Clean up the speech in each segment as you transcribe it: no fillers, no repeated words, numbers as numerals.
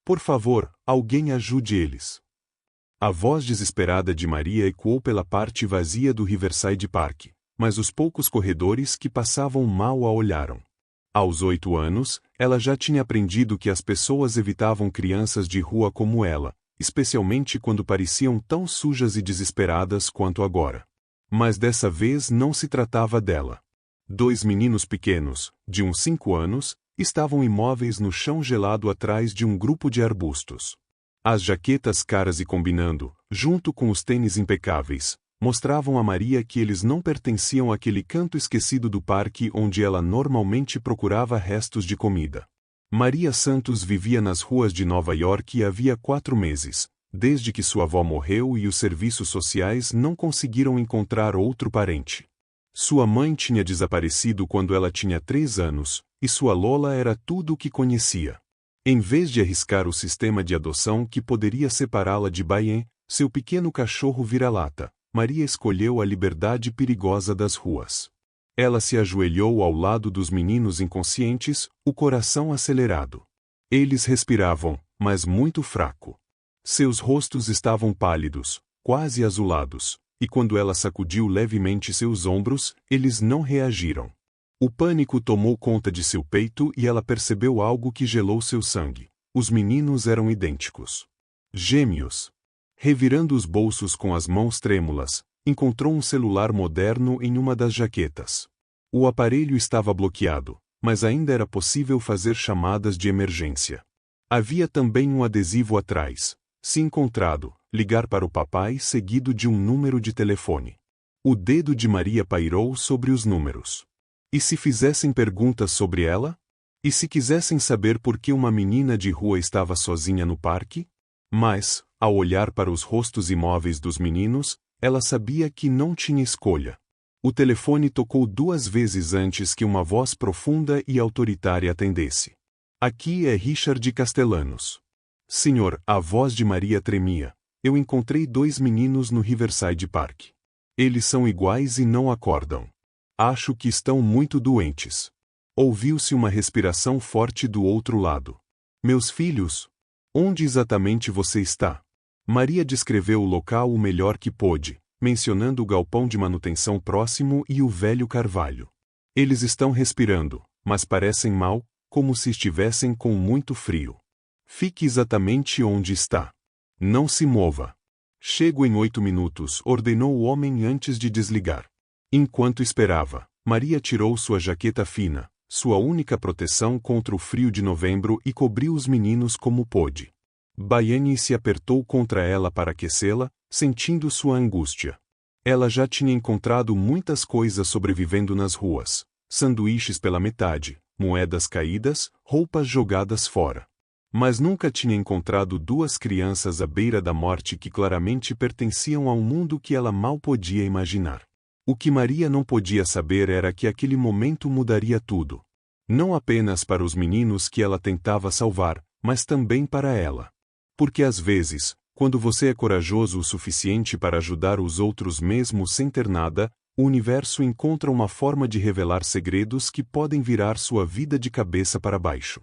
Por favor, alguém ajude eles. A voz desesperada de Maria ecoou pela parte vazia do Riverside Park, mas os poucos corredores que passavam mal a olharam. Aos 8 anos, ela já tinha aprendido que as pessoas evitavam crianças de rua como ela, especialmente quando pareciam tão sujas e desesperadas quanto agora. Mas dessa vez não se tratava dela. 2 meninos pequenos, de uns 5 anos, estavam imóveis no chão gelado atrás de um grupo de arbustos. As jaquetas caras e combinando, junto com os tênis impecáveis, mostravam a Maria que eles não pertenciam àquele canto esquecido do parque onde ela normalmente procurava restos de comida. Maria Santos vivia nas ruas de Nova York havia 4 meses, desde que sua avó morreu e os serviços sociais não conseguiram encontrar outro parente. Sua mãe tinha desaparecido quando ela tinha 3 anos, e sua Lola era tudo o que conhecia. Em vez de arriscar o sistema de adoção que poderia separá-la de Baien, seu pequeno cachorro vira-lata, Maria escolheu a liberdade perigosa das ruas. Ela se ajoelhou ao lado dos meninos inconscientes, o coração acelerado. Eles respiravam, mas muito fraco. Seus rostos estavam pálidos, quase azulados, e quando ela sacudiu levemente seus ombros, eles não reagiram. O pânico tomou conta de seu peito e ela percebeu algo que gelou seu sangue. Os meninos eram idênticos. Gêmeos. Revirando os bolsos com as mãos trêmulas, encontrou um celular moderno em uma das jaquetas. O aparelho estava bloqueado, mas ainda era possível fazer chamadas de emergência. Havia também um adesivo atrás. Se encontrado, ligar para o papai seguido de um número de telefone. O dedo de Maria pairou sobre os números. E se fizessem perguntas sobre ela? E se quisessem saber por que uma menina de rua estava sozinha no parque? Mas, ao olhar para os rostos imóveis dos meninos, ela sabia que não tinha escolha. O telefone tocou 2 vezes antes que uma voz profunda e autoritária atendesse. Aqui é Richard Castellanos. Senhor, a voz de Maria tremia. Eu encontrei 2 meninos no Riverside Park. Eles são iguais e não acordam. Acho que estão muito doentes. Ouviu-se uma respiração forte do outro lado. Meus filhos? Onde exatamente você está? Maria descreveu o local o melhor que pôde, mencionando o galpão de manutenção próximo e o velho carvalho. Eles estão respirando, mas parecem mal, como se estivessem com muito frio. Fique exatamente onde está. Não se mova. Chego em 8 minutos, ordenou o homem antes de desligar. Enquanto esperava, Maria tirou sua jaqueta fina, sua única proteção contra o frio de novembro, e cobriu os meninos como pôde. Baiane se apertou contra ela para aquecê-la, sentindo sua angústia. Ela já tinha encontrado muitas coisas sobrevivendo nas ruas: sanduíches pela metade, moedas caídas, roupas jogadas fora. Mas nunca tinha encontrado 2 crianças à beira da morte que claramente pertenciam a um mundo que ela mal podia imaginar. O que Maria não podia saber era que aquele momento mudaria tudo. Não apenas para os meninos que ela tentava salvar, mas também para ela. Porque às vezes, quando você é corajoso o suficiente para ajudar os outros mesmo sem ter nada, o universo encontra uma forma de revelar segredos que podem virar sua vida de cabeça para baixo.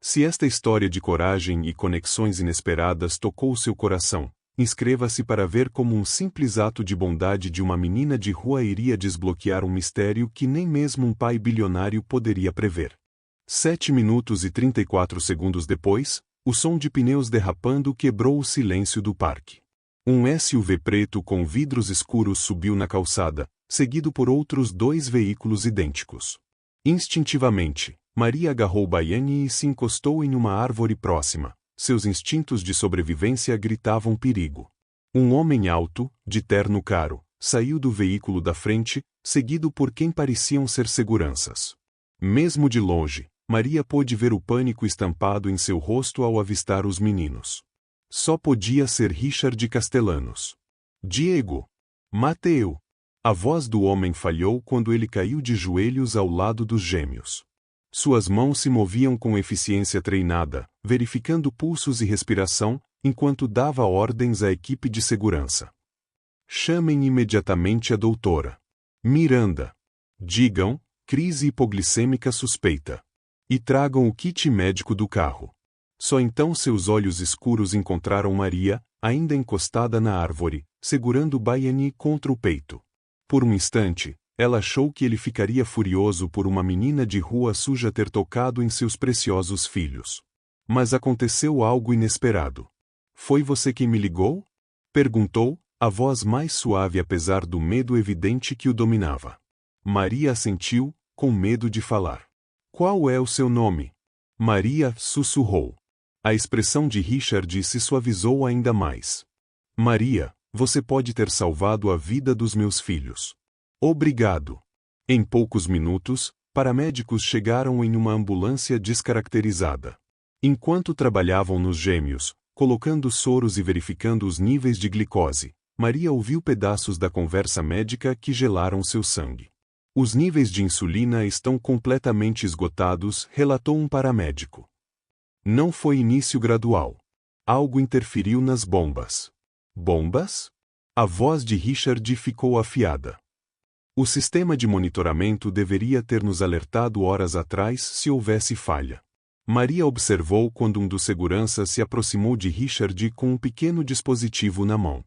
Se esta história de coragem e conexões inesperadas tocou seu coração, inscreva-se para ver como um simples ato de bondade de uma menina de rua iria desbloquear um mistério que nem mesmo um pai bilionário poderia prever. 7 minutos e 34 segundos depois, o som de pneus derrapando quebrou o silêncio do parque. Um SUV preto com vidros escuros subiu na calçada, seguido por outros 2 veículos idênticos. Instintivamente, Maria agarrou Baiane e se encostou em uma árvore próxima. Seus instintos de sobrevivência gritavam perigo. Um homem alto, de terno caro, saiu do veículo da frente, seguido por quem pareciam ser seguranças. Mesmo de longe, Maria pôde ver o pânico estampado em seu rosto ao avistar os meninos. Só podia ser Richard Castellanos. Diego! Mateu! A voz do homem falhou quando ele caiu de joelhos ao lado dos gêmeos. Suas mãos se moviam com eficiência treinada, verificando pulsos e respiração, enquanto dava ordens à equipe de segurança. Chamem imediatamente a doutora Miranda. Digam, crise hipoglicêmica suspeita. E tragam o kit médico do carro. Só então seus olhos escuros encontraram Maria, ainda encostada na árvore, segurando Baiani contra o peito. Por um instante, ela achou que ele ficaria furioso por uma menina de rua suja ter tocado em seus preciosos filhos. Mas aconteceu algo inesperado. Foi você quem me ligou? Perguntou, a voz mais suave apesar do medo evidente que o dominava. Maria assentiu, com medo de falar. Qual é o seu nome? Maria sussurrou. A expressão de Richard se suavizou ainda mais. Maria, você pode ter salvado a vida dos meus filhos. Obrigado. Em poucos minutos, paramédicos chegaram em uma ambulância descaracterizada. Enquanto trabalhavam nos gêmeos, colocando soros e verificando os níveis de glicose, Maria ouviu pedaços da conversa médica que gelaram seu sangue. Os níveis de insulina estão completamente esgotados, relatou um paramédico. Não foi início gradual. Algo interferiu nas bombas. Bombas? A voz de Richard ficou afiada. O sistema de monitoramento deveria ter nos alertado horas atrás se houvesse falha. Maria observou quando um dos seguranças se aproximou de Richard com um pequeno dispositivo na mão.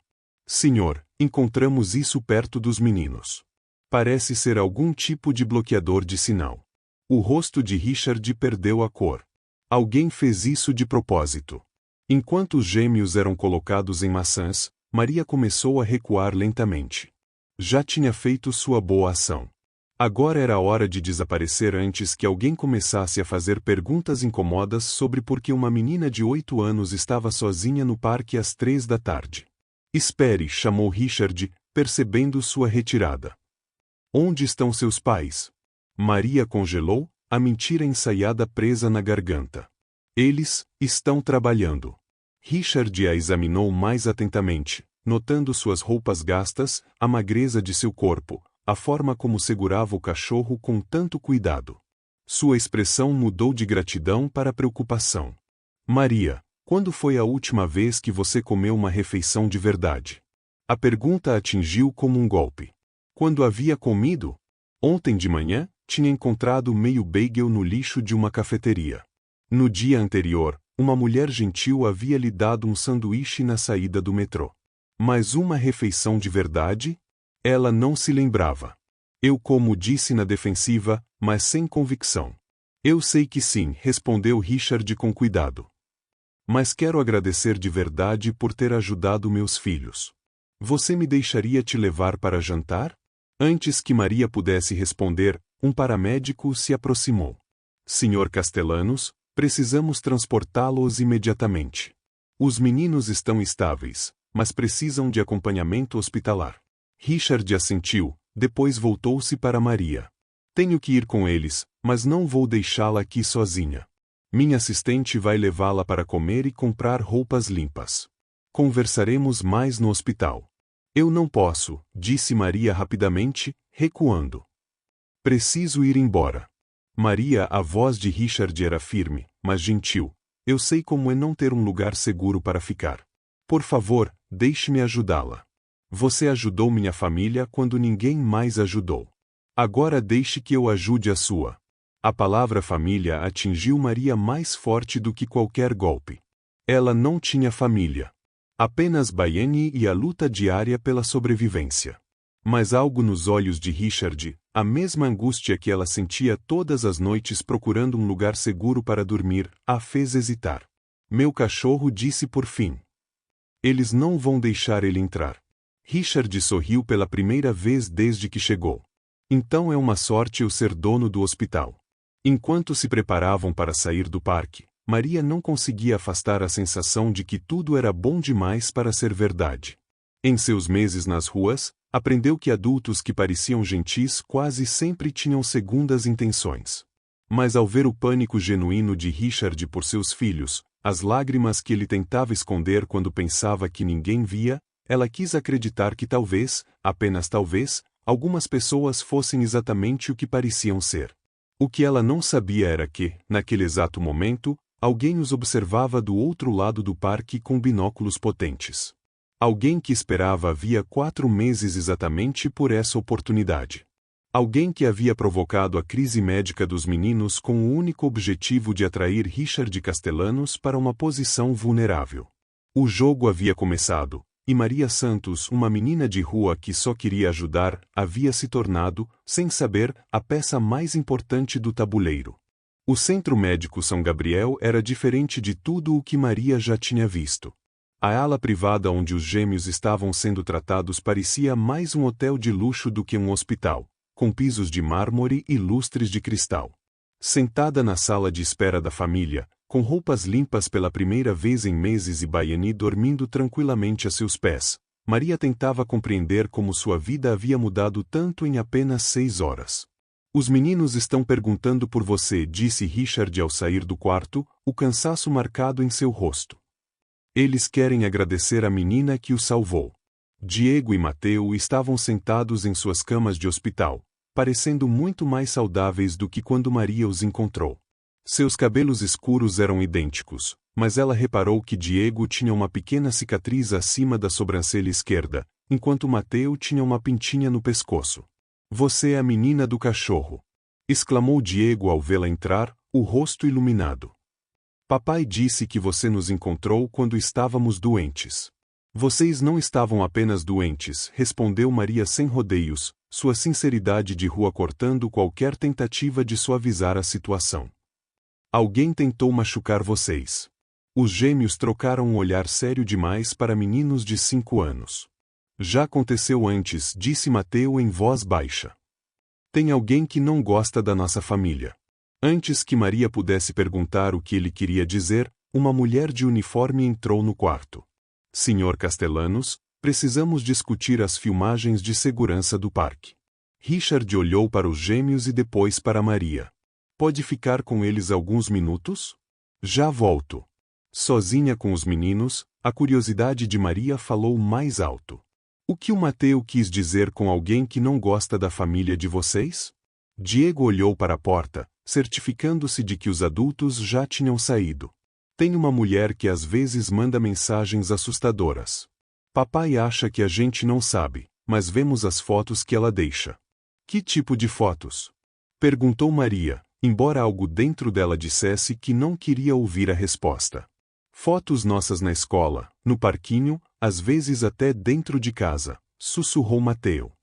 Senhor, encontramos isso perto dos meninos. Parece ser algum tipo de bloqueador de sinal. O rosto de Richard perdeu a cor. Alguém fez isso de propósito. Enquanto os gêmeos eram colocados em maçãs, Maria começou a recuar lentamente. Já tinha feito sua boa ação. Agora era a hora de desaparecer antes que alguém começasse a fazer perguntas incômodas sobre por que uma menina de 8 anos estava sozinha no parque às 3 da tarde. Espere, chamou Richard, percebendo sua retirada. Onde estão seus pais? Maria congelou, a mentira ensaiada presa na garganta. Eles estão trabalhando. Richard a examinou mais atentamente, notando suas roupas gastas, a magreza de seu corpo, a forma como segurava o cachorro com tanto cuidado. Sua expressão mudou de gratidão para preocupação. Maria, quando foi a última vez que você comeu uma refeição de verdade? A pergunta a atingiu como um golpe. Quando havia comido? Ontem de manhã, tinha encontrado meio bagel no lixo de uma cafeteria. No dia anterior, uma mulher gentil havia lhe dado um sanduíche na saída do metrô. Mas uma refeição de verdade? Ela não se lembrava. Eu como disse na defensiva, mas sem convicção. Eu sei que sim, respondeu Richard com cuidado. Mas quero agradecer de verdade por ter ajudado meus filhos. Você me deixaria te levar para jantar? Antes que Maria pudesse responder, um paramédico se aproximou. Senhor Castellanos, precisamos transportá-los imediatamente. Os meninos estão estáveis, mas precisam de acompanhamento hospitalar. Richard assentiu, depois voltou-se para Maria. Tenho que ir com eles, mas não vou deixá-la aqui sozinha. Minha assistente vai levá-la para comer e comprar roupas limpas. Conversaremos mais no hospital. Eu não posso, disse Maria rapidamente, recuando. Preciso ir embora. Maria, a voz de Richard era firme, mas gentil. Eu sei como é não ter um lugar seguro para ficar. Por favor, deixe-me ajudá-la. Você ajudou minha família quando ninguém mais ajudou. Agora deixe que eu ajude a sua. A palavra família atingiu Maria mais forte do que qualquer golpe. Ela não tinha família. Apenas Baiani e a luta diária pela sobrevivência. Mas algo nos olhos de Richard, a mesma angústia que ela sentia todas as noites procurando um lugar seguro para dormir, a fez hesitar. Meu cachorro disse por fim. Eles não vão deixar ele entrar. Richard sorriu pela primeira vez desde que chegou. Então é uma sorte eu ser dono do hospital. Enquanto se preparavam para sair do parque, Maria não conseguia afastar a sensação de que tudo era bom demais para ser verdade. Em seus meses nas ruas, aprendeu que adultos que pareciam gentis quase sempre tinham segundas intenções. Mas ao ver o pânico genuíno de Richard por seus filhos, as lágrimas que ele tentava esconder quando pensava que ninguém via, ela quis acreditar que talvez, apenas talvez, algumas pessoas fossem exatamente o que pareciam ser. O que ela não sabia era que, naquele exato momento, alguém os observava do outro lado do parque com binóculos potentes. Alguém que esperava havia 4 meses exatamente por essa oportunidade. Alguém que havia provocado a crise médica dos meninos com o único objetivo de atrair Richard Castellanos para uma posição vulnerável. O jogo havia começado, e Maria Santos, uma menina de rua que só queria ajudar, havia se tornado, sem saber, a peça mais importante do tabuleiro. O Centro Médico São Gabriel era diferente de tudo o que Maria já tinha visto. A ala privada onde os gêmeos estavam sendo tratados parecia mais um hotel de luxo do que um hospital, com pisos de mármore e lustres de cristal. Sentada na sala de espera da família, com roupas limpas pela primeira vez em meses e Baiani dormindo tranquilamente a seus pés, Maria tentava compreender como sua vida havia mudado tanto em apenas 6 horas. Os meninos estão perguntando por você, disse Richard ao sair do quarto, o cansaço marcado em seu rosto. Eles querem agradecer a menina que o salvou. Diego e Mateu estavam sentados em suas camas de hospital, parecendo muito mais saudáveis do que quando Maria os encontrou. Seus cabelos escuros eram idênticos, mas ela reparou que Diego tinha uma pequena cicatriz acima da sobrancelha esquerda, enquanto Mateu tinha uma pintinha no pescoço. Você é a menina do cachorro! Exclamou Diego ao vê-la entrar, o rosto iluminado. Papai disse que você nos encontrou quando estávamos doentes. Vocês não estavam apenas doentes, respondeu Maria sem rodeios, sua sinceridade de rua cortando qualquer tentativa de suavizar a situação. Alguém tentou machucar vocês. Os gêmeos trocaram um olhar sério demais para meninos de 5 anos. Já aconteceu antes, disse Mateu em voz baixa. Tem alguém que não gosta da nossa família. Antes que Maria pudesse perguntar o que ele queria dizer, uma mulher de uniforme entrou no quarto. Senhor Castellanos, precisamos discutir as filmagens de segurança do parque. Richard olhou para os gêmeos e depois para Maria. Pode ficar com eles alguns minutos? Já volto. Sozinha com os meninos, a curiosidade de Maria falou mais alto. O que o Mateu quis dizer com alguém que não gosta da família de vocês? Diego olhou para a porta, certificando-se de que os adultos já tinham saído. Tem uma mulher que às vezes manda mensagens assustadoras. Papai acha que a gente não sabe, mas vemos as fotos que ela deixa. Que tipo de fotos? Perguntou Maria, embora algo dentro dela dissesse que não queria ouvir a resposta. Fotos nossas na escola, no parquinho, às vezes até dentro de casa, sussurrou Mateu.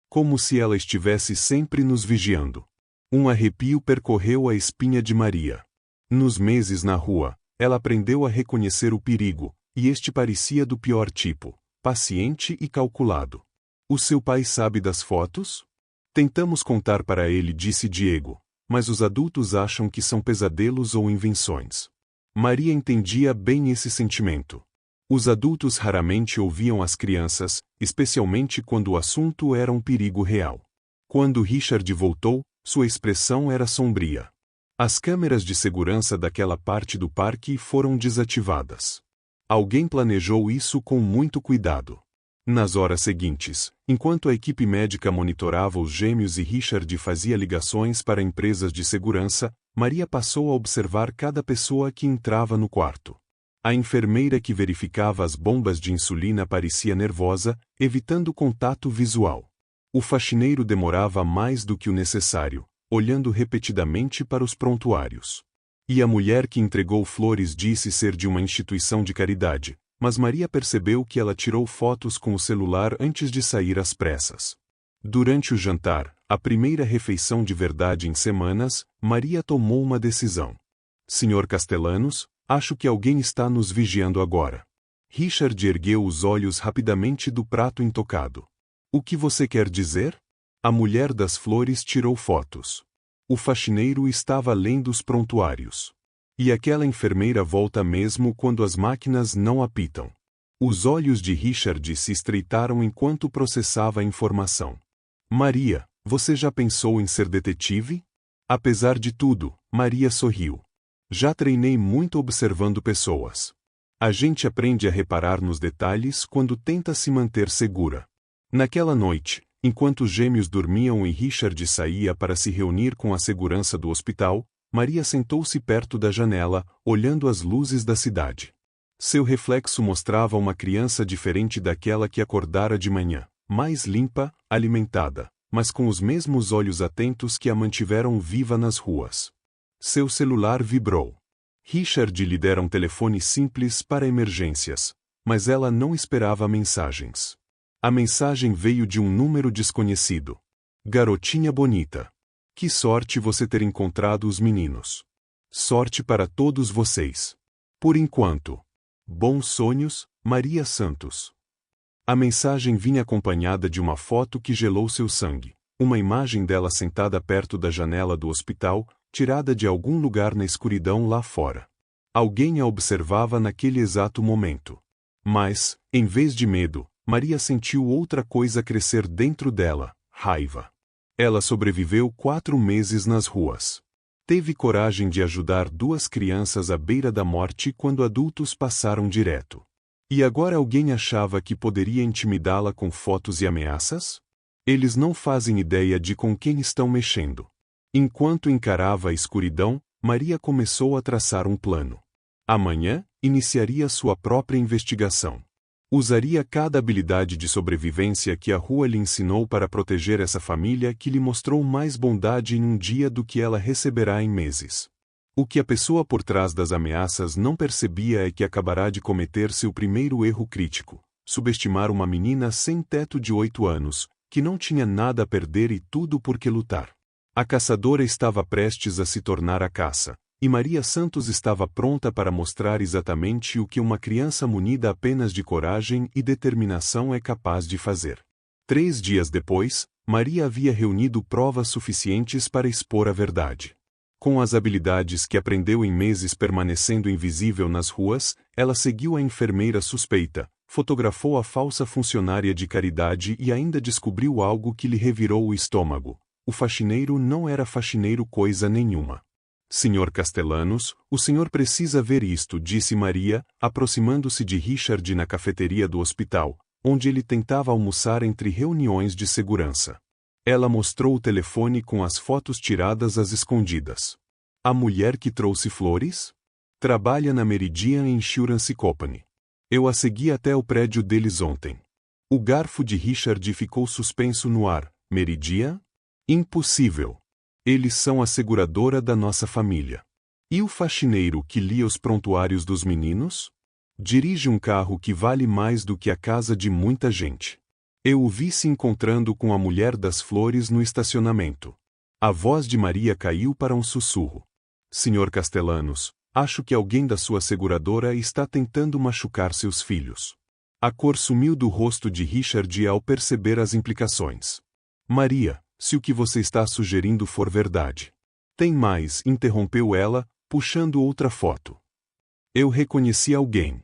Como se ela estivesse sempre nos vigiando. Um arrepio percorreu a espinha de Maria. Nos meses na rua, ela aprendeu a reconhecer o perigo, e este parecia do pior tipo, paciente e calculado. O seu pai sabe das fotos? Tentamos contar para ele, disse Diego, mas os adultos acham que são pesadelos ou invenções. Maria entendia bem esse sentimento. Os adultos raramente ouviam as crianças, especialmente quando o assunto era um perigo real. Quando Richard voltou, sua expressão era sombria. As câmeras de segurança daquela parte do parque foram desativadas. Alguém planejou isso com muito cuidado. Nas horas seguintes, enquanto a equipe médica monitorava os gêmeos e Richard fazia ligações para empresas de segurança, Maria passou a observar cada pessoa que entrava no quarto. A enfermeira que verificava as bombas de insulina parecia nervosa, evitando contato visual. O faxineiro demorava mais do que o necessário, olhando repetidamente para os prontuários. E a mulher que entregou flores disse ser de uma instituição de caridade, mas Maria percebeu que ela tirou fotos com o celular antes de sair às pressas. Durante o jantar, a primeira refeição de verdade em semanas, Maria tomou uma decisão. Senhor Castellanos, acho que alguém está nos vigiando agora. Richard ergueu os olhos rapidamente do prato intocado. O que você quer dizer? A mulher das flores tirou fotos. O faxineiro estava lendo os prontuários. E aquela enfermeira volta mesmo quando as máquinas não apitam. Os olhos de Richard se estreitaram enquanto processava a informação. Maria, você já pensou em ser detetive? Apesar de tudo, Maria sorriu. Já treinei muito observando pessoas. A gente aprende a reparar nos detalhes quando tenta se manter segura. Naquela noite, enquanto os gêmeos dormiam e Richard saía para se reunir com a segurança do hospital, Maria sentou-se perto da janela, olhando as luzes da cidade. Seu reflexo mostrava uma criança diferente daquela que acordara de manhã, mais limpa, alimentada, mas com os mesmos olhos atentos que a mantiveram viva nas ruas. Seu celular vibrou. Richard lhe dera um telefone simples para emergências, mas ela não esperava mensagens. A mensagem veio de um número desconhecido. Garotinha bonita. Que sorte você ter encontrado os meninos. Sorte para todos vocês. Por enquanto. Bons sonhos, Maria Santos. A mensagem vinha acompanhada de uma foto que gelou seu sangue. Uma imagem dela sentada perto da janela do hospital, tirada de algum lugar na escuridão lá fora. Alguém a observava naquele exato momento. Mas, em vez de medo, Maria sentiu outra coisa crescer dentro dela: raiva. Ela sobreviveu 4 meses nas ruas. Teve coragem de ajudar 2 crianças à beira da morte quando adultos passaram direto. E agora alguém achava que poderia intimidá-la com fotos e ameaças? Eles não fazem ideia de com quem estão mexendo. Enquanto encarava a escuridão, Maria começou a traçar um plano. Amanhã, iniciaria sua própria investigação. Usaria cada habilidade de sobrevivência que a rua lhe ensinou para proteger essa família que lhe mostrou mais bondade em um dia do que ela receberá em meses. O que a pessoa por trás das ameaças não percebia é que acabará de cometer seu primeiro erro crítico: subestimar uma menina sem teto de 8 anos, que não tinha nada a perder e tudo por que lutar. A caçadora estava prestes a se tornar a caça, e Maria Santos estava pronta para mostrar exatamente o que uma criança munida apenas de coragem e determinação é capaz de fazer. 3 dias depois, Maria havia reunido provas suficientes para expor a verdade. Com as habilidades que aprendeu em meses permanecendo invisível nas ruas, ela seguiu a enfermeira suspeita, fotografou a falsa funcionária de caridade e ainda descobriu algo que lhe revirou o estômago: o faxineiro não era faxineiro coisa nenhuma. Senhor Castellanos, o senhor precisa ver isto, disse Maria, aproximando-se de Richard na cafeteria do hospital, onde ele tentava almoçar entre reuniões de segurança. Ela mostrou o telefone com as fotos tiradas às escondidas. A mulher que trouxe flores? Trabalha na Meridian Insurance Company. Eu a segui até o prédio deles ontem. O garfo de Richard ficou suspenso no ar. Meridian? Impossível. Eles são a seguradora da nossa família. E o faxineiro que lia os prontuários dos meninos? Dirige um carro que vale mais do que a casa de muita gente. Eu o vi se encontrando com a mulher das flores no estacionamento. A voz de Maria caiu para um sussurro. Senhor Castellanos, acho que alguém da sua seguradora está tentando machucar seus filhos. A cor sumiu do rosto de Richard ao perceber as implicações. Maria, se o que você está sugerindo for verdade. Tem mais, interrompeu ela, puxando outra foto. Eu reconheci alguém.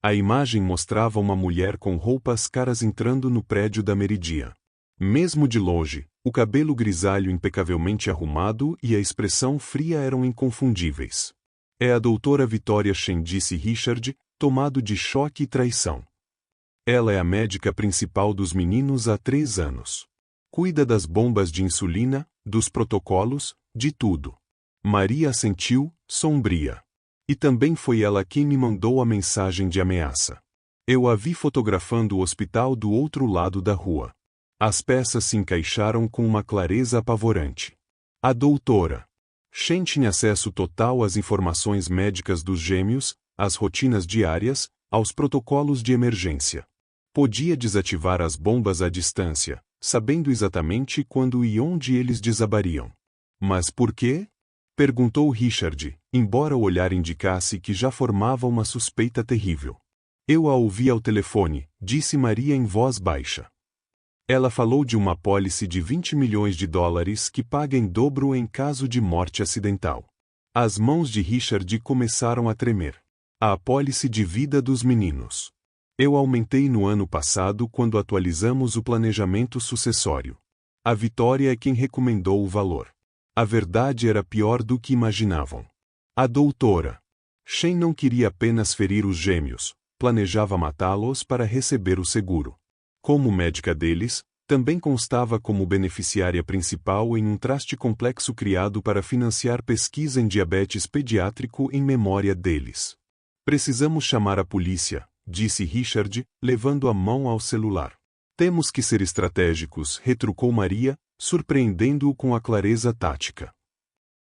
A imagem mostrava uma mulher com roupas caras entrando no prédio da Meridian. Mesmo de longe, o cabelo grisalho impecavelmente arrumado e a expressão fria eram inconfundíveis. É a doutora Vitória Shen, disse Richard, tomado de choque e traição. Ela é a médica principal dos meninos há 3 anos. Cuida das bombas de insulina, dos protocolos, de tudo. Maria assentiu, sombria. E também foi ela quem me mandou a mensagem de ameaça. Eu a vi fotografando o hospital do outro lado da rua. As peças se encaixaram com uma clareza apavorante. A doutora Shen tinha acesso total às informações médicas dos gêmeos, às rotinas diárias, aos protocolos de emergência. Podia desativar as bombas à distância, sabendo exatamente quando e onde eles desabariam. Mas por quê? Perguntou Richard, embora o olhar indicasse que já formava uma suspeita terrível. Eu a ouvi ao telefone, disse Maria em voz baixa. Ela falou de uma apólice de $20 milhões que paga em dobro em caso de morte acidental. As mãos de Richard começaram a tremer. A apólice de vida dos meninos. Eu aumentei no ano passado quando atualizamos o planejamento sucessório. A Vitória é quem recomendou o valor. A verdade era pior do que imaginavam. A doutora Shen não queria apenas ferir os gêmeos, planejava matá-los para receber o seguro. Como médica deles, também constava como beneficiária principal em um traste complexo criado para financiar pesquisa em diabetes pediátrico em memória deles. Precisamos chamar a polícia, disse Richard, levando a mão ao celular. Temos que ser estratégicos, retrucou Maria, surpreendendo-o com a clareza tática.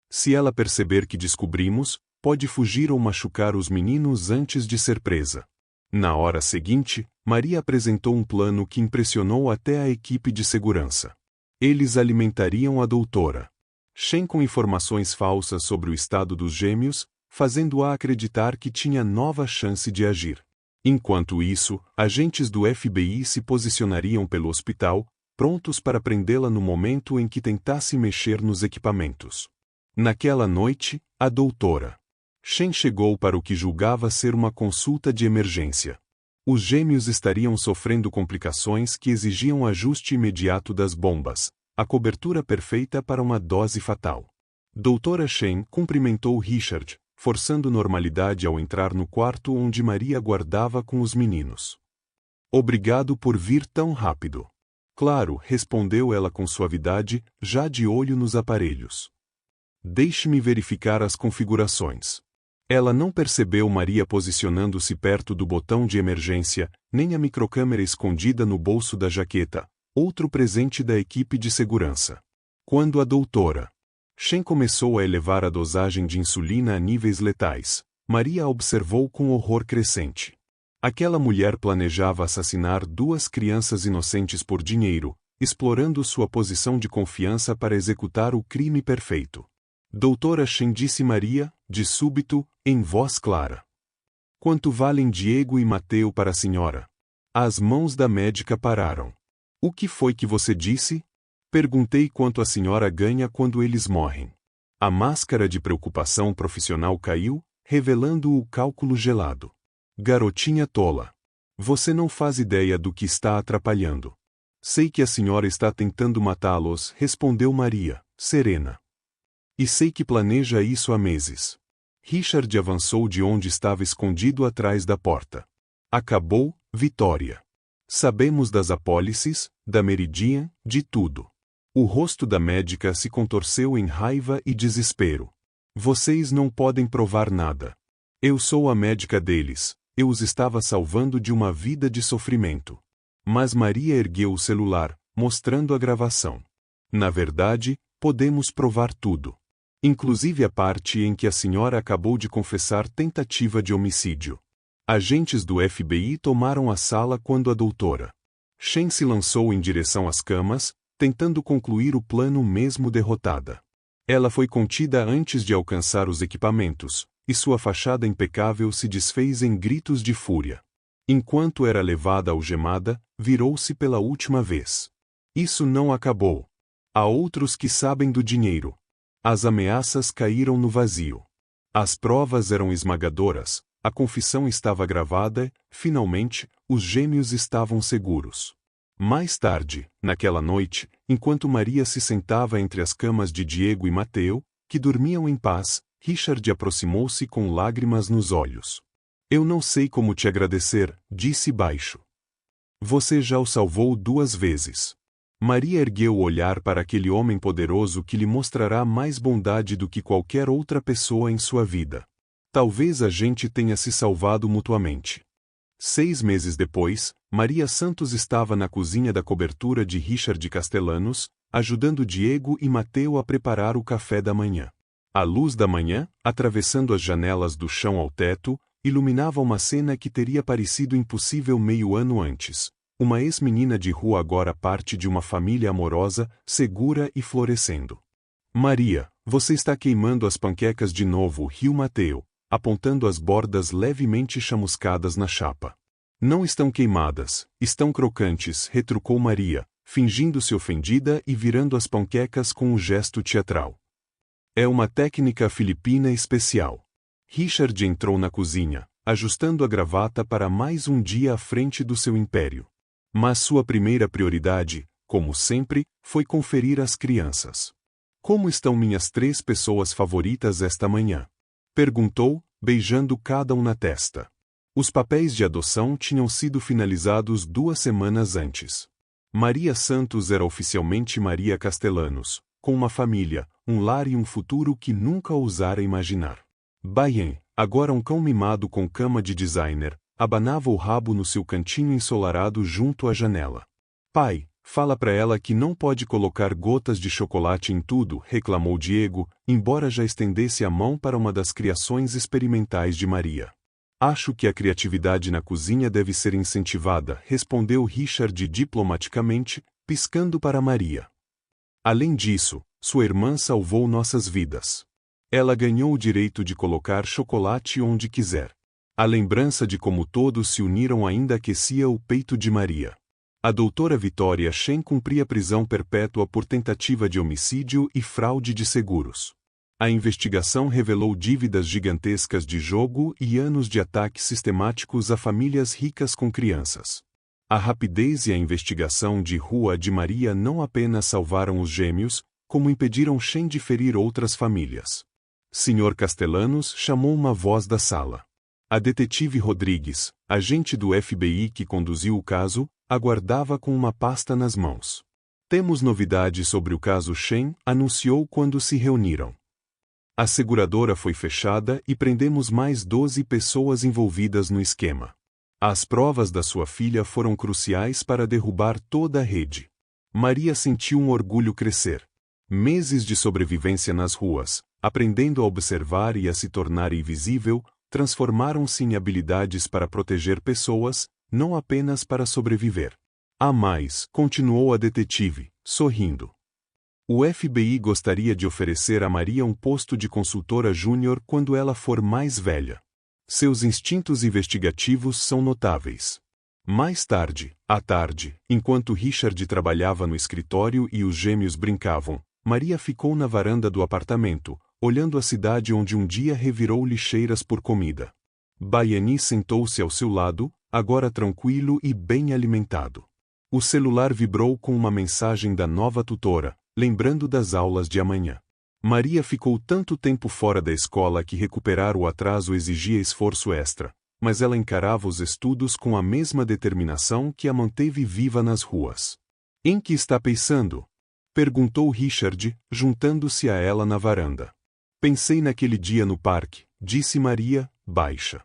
Se ela perceber que descobrimos, pode fugir ou machucar os meninos antes de ser presa. Na hora seguinte, Maria apresentou um plano que impressionou até a equipe de segurança. Eles alimentariam a doutora Shen com informações falsas sobre o estado dos gêmeos, fazendo-a acreditar que tinha nova chance de agir. Enquanto isso, agentes do FBI se posicionariam pelo hospital, prontos para prendê-la no momento em que tentasse mexer nos equipamentos. Naquela noite, a doutora Shen chegou para o que julgava ser uma consulta de emergência. Os gêmeos estariam sofrendo complicações que exigiam ajuste imediato das bombas, a cobertura perfeita para uma dose fatal. Doutora Shen cumprimentou Richard, forçando normalidade ao entrar no quarto onde Maria guardava com os meninos. Obrigado por vir tão rápido. Claro, respondeu ela com suavidade, já de olho nos aparelhos. Deixe-me verificar as configurações. Ela não percebeu Maria posicionando-se perto do botão de emergência, nem a microcâmera escondida no bolso da jaqueta, outro presente da equipe de segurança. Quando a doutora Shen começou a elevar a dosagem de insulina a níveis letais, Maria a observou com horror crescente. Aquela mulher planejava assassinar 2 crianças inocentes por dinheiro, explorando sua posição de confiança para executar o crime perfeito. Doutora Shen, disse Maria, de súbito, em voz clara. Quanto valem Diego e Mateo para a senhora? As mãos da médica pararam. O que foi que você disse? Perguntei quanto a senhora ganha quando eles morrem. A máscara de preocupação profissional caiu, revelando o cálculo gelado. Garotinha tola. Você não faz ideia do que está atrapalhando. Sei que a senhora está tentando matá-los, respondeu Maria, serena. E sei que planeja isso há meses. Richard avançou de onde estava escondido atrás da porta. Acabou, Vitória. Sabemos das apólices, da Meridian, de tudo. O rosto da médica se contorceu em raiva e desespero. Vocês não podem provar nada. Eu sou a médica deles, eu os estava salvando de uma vida de sofrimento. Mas Maria ergueu o celular, mostrando a gravação. Na verdade, podemos provar tudo. Inclusive a parte em que a senhora acabou de confessar tentativa de homicídio. Agentes do FBI tomaram a sala quando a doutora Shen se lançou em direção às camas, tentando concluir o plano mesmo derrotada. Ela foi contida antes de alcançar os equipamentos, e sua fachada impecável se desfez em gritos de fúria. Enquanto era levada algemada, virou-se pela última vez. Isso não acabou. Há outros que sabem do dinheiro. As ameaças caíram no vazio. As provas eram esmagadoras, a confissão estava gravada, finalmente, os gêmeos estavam seguros. Mais tarde, naquela noite, enquanto Maria se sentava entre as camas de Diego e Mateo, que dormiam em paz, Richard aproximou-se com lágrimas nos olhos. Eu não sei como te agradecer, disse baixo. Você já o salvou 2 vezes. Maria ergueu o olhar para aquele homem poderoso que lhe mostrará mais bondade do que qualquer outra pessoa em sua vida. Talvez a gente tenha se salvado mutuamente. 6 meses depois, Maria Santos estava na cozinha da cobertura de Richard Castellanos, ajudando Diego e Mateo a preparar o café da manhã. A luz da manhã, atravessando as janelas do chão ao teto, iluminava uma cena que teria parecido impossível meio ano antes. Uma ex-menina de rua agora parte de uma família amorosa, segura e florescendo. Maria, você está queimando as panquecas de novo, riu Mateo, apontando as bordas levemente chamuscadas na chapa. Não estão queimadas, estão crocantes, retrucou Maria, fingindo-se ofendida e virando as panquecas com um gesto teatral. É uma técnica filipina especial. Richard entrou na cozinha, ajustando a gravata para mais um dia à frente do seu império. Mas sua primeira prioridade, como sempre, foi conferir às crianças. Como estão minhas 3 pessoas favoritas esta manhã? Perguntou, beijando cada um na testa. Os papéis de adoção tinham sido finalizados 2 semanas antes. Maria Santos era oficialmente Maria Castellanos, com uma família, um lar e um futuro que nunca ousara imaginar. Bayen, agora um cão mimado com cama de designer, abanava o rabo no seu cantinho ensolarado junto à janela. Pai, Fala pra ela que não pode colocar gotas de chocolate em tudo, reclamou Diego, embora já estendesse a mão para uma das criações experimentais de Maria. Acho que a criatividade na cozinha deve ser incentivada, respondeu Richard diplomaticamente, piscando para Maria. Além disso, sua irmã salvou nossas vidas. Ela ganhou o direito de colocar chocolate onde quiser. A lembrança de como todos se uniram ainda aquecia o peito de Maria. A doutora Vitória Shen cumpria prisão perpétua por tentativa de homicídio e fraude de seguros. A investigação revelou dívidas gigantescas de jogo e anos de ataques sistemáticos a famílias ricas com crianças. A rapidez e a investigação de rua de Maria não apenas salvaram os gêmeos, como impediram Shen de ferir outras famílias. Sr. Castellanos chamou uma voz da sala. A detetive Rodrigues, agente do FBI que conduziu o caso, aguardava com uma pasta nas mãos. Temos novidades sobre o caso Shen, anunciou quando se reuniram. A seguradora foi fechada e prendemos mais 12 pessoas envolvidas no esquema. As provas da sua filha foram cruciais para derrubar toda a rede. Maria sentiu um orgulho crescer. Meses de sobrevivência nas ruas, aprendendo a observar e a se tornar invisível, transformaram-se em habilidades para proteger pessoas, não apenas para sobreviver. Há mais, continuou a detetive, sorrindo. O FBI gostaria de oferecer a Maria um posto de consultora júnior quando ela for mais velha. Seus instintos investigativos são notáveis. Mais tarde, à tarde, enquanto Richard trabalhava no escritório e os gêmeos brincavam, Maria ficou na varanda do apartamento, olhando a cidade onde um dia revirou lixeiras por comida. Baiani sentou-se ao seu lado, agora tranquilo e bem alimentado. O celular vibrou com uma mensagem da nova tutora, lembrando das aulas de amanhã. Maria ficou tanto tempo fora da escola que recuperar o atraso exigia esforço extra, mas ela encarava os estudos com a mesma determinação que a manteve viva nas ruas. Em que está pensando? Perguntou Richard, juntando-se a ela na varanda. Pensei naquele dia no parque, disse Maria, baixa.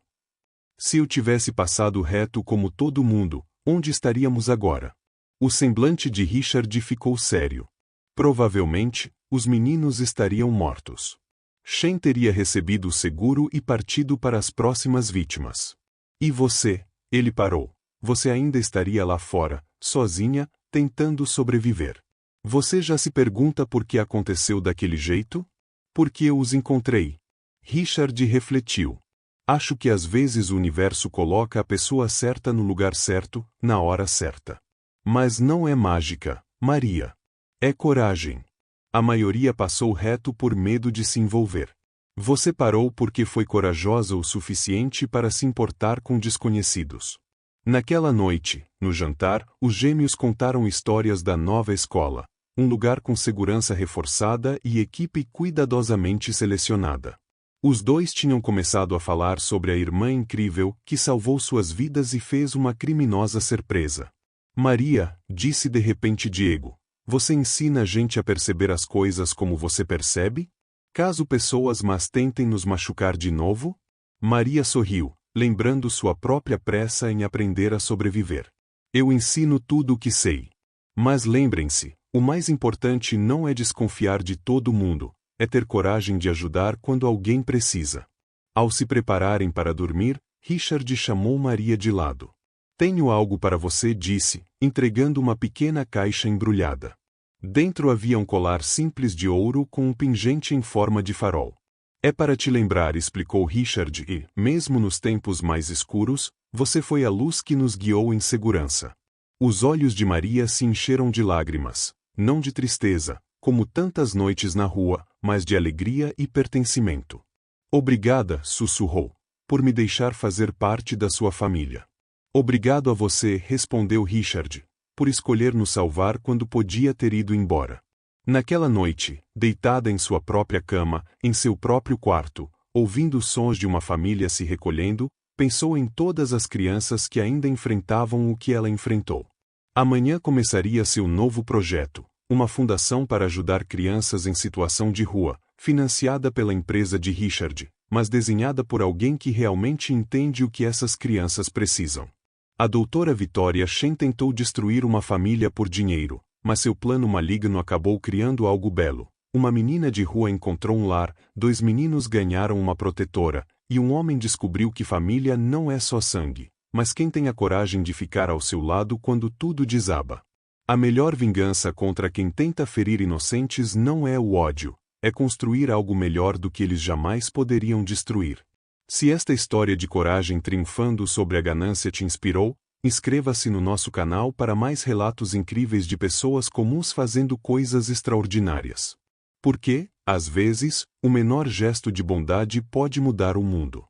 Se eu tivesse passado reto como todo mundo, onde estaríamos agora? O semblante de Richard ficou sério. Provavelmente, os meninos estariam mortos. Shen teria recebido o seguro e partido para as próximas vítimas. E você? Ele parou. Você ainda estaria lá fora, sozinha, tentando sobreviver. Você já se pergunta por que aconteceu daquele jeito? Porque eu os encontrei. Richard refletiu. Acho que às vezes o universo coloca a pessoa certa no lugar certo, na hora certa. Mas não é mágica, Maria. É coragem. A maioria passou reto por medo de se envolver. Você parou porque foi corajosa o suficiente para se importar com desconhecidos. Naquela noite, no jantar, os gêmeos contaram histórias da nova escola, um lugar com segurança reforçada e equipe cuidadosamente selecionada. Os dois tinham começado a falar sobre a irmã incrível que salvou suas vidas e fez uma criminosa ser presa. Maria, disse de repente Diego, você ensina a gente a perceber as coisas como você percebe? Caso pessoas más tentem nos machucar de novo? Maria sorriu, lembrando sua própria pressa em aprender a sobreviver. Eu ensino tudo o que sei. Mas lembrem-se, o mais importante não é desconfiar de todo mundo, é ter coragem de ajudar quando alguém precisa. Ao se prepararem para dormir, Richard chamou Maria de lado. Tenho algo para você, disse, entregando uma pequena caixa embrulhada. Dentro havia um colar simples de ouro com um pingente em forma de farol. É para te lembrar, explicou Richard, e, mesmo nos tempos mais escuros, você foi a luz que nos guiou em segurança. Os olhos de Maria se encheram de lágrimas, não de tristeza, como tantas noites na rua, mas de alegria e pertencimento. Obrigada, sussurrou, por me deixar fazer parte da sua família. Obrigado a você, respondeu Richard, por escolher nos salvar quando podia ter ido embora. Naquela noite, deitada em sua própria cama, em seu próprio quarto, ouvindo os sons de uma família se recolhendo, pensou em todas as crianças que ainda enfrentavam o que ela enfrentou. Amanhã começaria seu novo projeto, uma fundação para ajudar crianças em situação de rua, financiada pela empresa de Richard, mas desenhada por alguém que realmente entende o que essas crianças precisam. A doutora Vitória Shen tentou destruir uma família por dinheiro, mas seu plano maligno acabou criando algo belo. Uma menina de rua encontrou um lar, 2 meninos ganharam uma protetora, e um homem descobriu que família não é só sangue, mas quem tem a coragem de ficar ao seu lado quando tudo desaba. A melhor vingança contra quem tenta ferir inocentes não é o ódio, é construir algo melhor do que eles jamais poderiam destruir. Se esta história de coragem triunfando sobre a ganância te inspirou, inscreva-se no nosso canal para mais relatos incríveis de pessoas comuns fazendo coisas extraordinárias. Porque, às vezes, o menor gesto de bondade pode mudar o mundo.